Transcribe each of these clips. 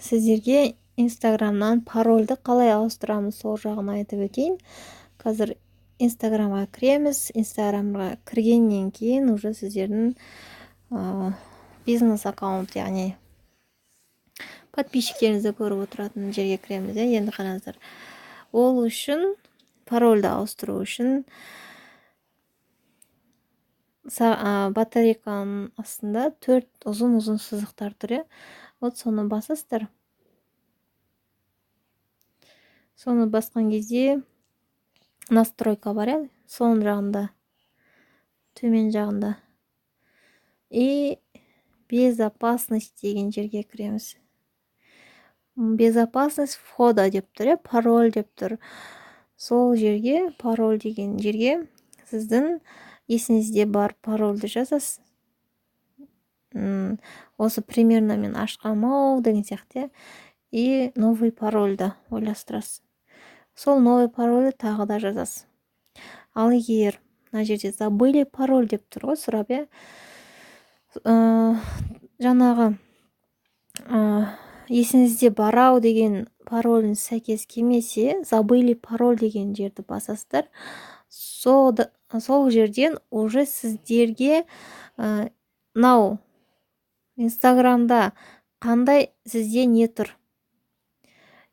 сіздерге Инстаграмнан парольді қалай ауыстырамыз сол жағын айтып өтейін. Қазір Инстаграмға кіреміз. Инстаграмға кіргеннен кейін уже сіздердің бизнес аккаунт, яғни подписчиктеріңізді көріп отыратын жерге кіреміз. Енді қараңыздар. Ол үшін парольді ауыстыру үшін батарейканың астында 4 ұзын сызықтар тұр. Вот соны басасыздар. Соны басқан кезде настройка бар, соның жағында, төмен жағында. И безопасность деген жерге кіреміз. Безопасность входа деп тұр, пароль деп тұр. Сол жерге, пароль деген жерге сіздің есіңізде бар парольді жазасыз. Осы примерно мен ашқамау деген сияқты. И новый парольді ойластырасыз. Сол новый парольді тағы да жазасыз. Ал егер мына жерде забыли пароль деп тұр ғой, сұрап, жаңағы есіңізде барау деген паролін сәйкес келмесе, забыли пароль деген жерді басасыздар. Сол жерден уже сіздерге нау Инстаграмда қандай сізде не тұр.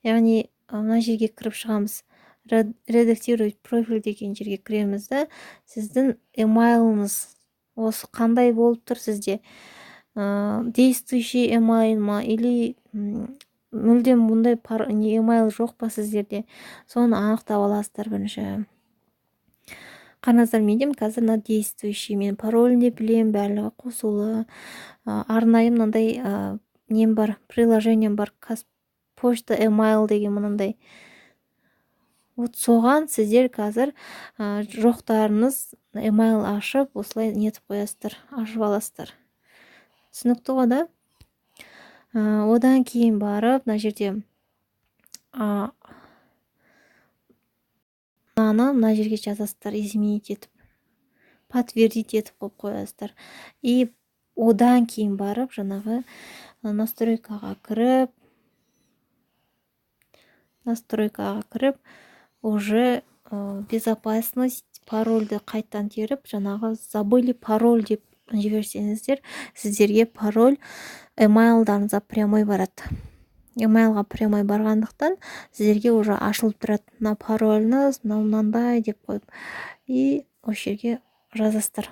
Яғни мына жерге кіріп шығамыз. Редактировать профиль деген жерге кіреміз да, сіздің емайлыңыз осы қандай болып тұр сізде. Действующий емайл ма или мүлдем бұндай емайл жоқ па сіздерде. Соны анықтап аласыздар бірінші. Қараңыздар, менде қазір мына действующий, мен паролін де білем, барлығы қосулы. Арнайы мынандай нем бар, приложением бар, почта емайл деген мынандай. Вот соған сіздер қазір жоқтарыңыз емайл ашып, осылай нетіп қоясыздар, ашып аласыздар. Түсінікті ғой да? Одан кейін барып, мына жерде мына жерге жазасыздар, изменить етіп, подтвердить етіп қойып қоясыздар. И одан кейін барып, жаңағы настройкаға кіріп, уже безопасность парольді қайттан теріп, жаңағы забыли пароль деп жіберсеңіздер, сіздерге пароль емайлдарыңызға прямой барады. Емайлға прямой барғандықтан сіздерге уже ашылып тұрады. Мына парольіңіз, мынандай деп қойып. И осы жерге жазасыздар.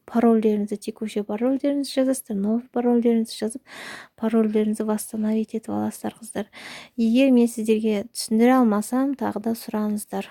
Парольдеріңізді, текущий парольдеріңізді жазасыздар, новый парольдеріңізді жазып, парольдеріңізді восстановить етіп аласыздар, қыздар. Егер мен сіздерге түсіндіре алмасам, тағы да сұраңыздар.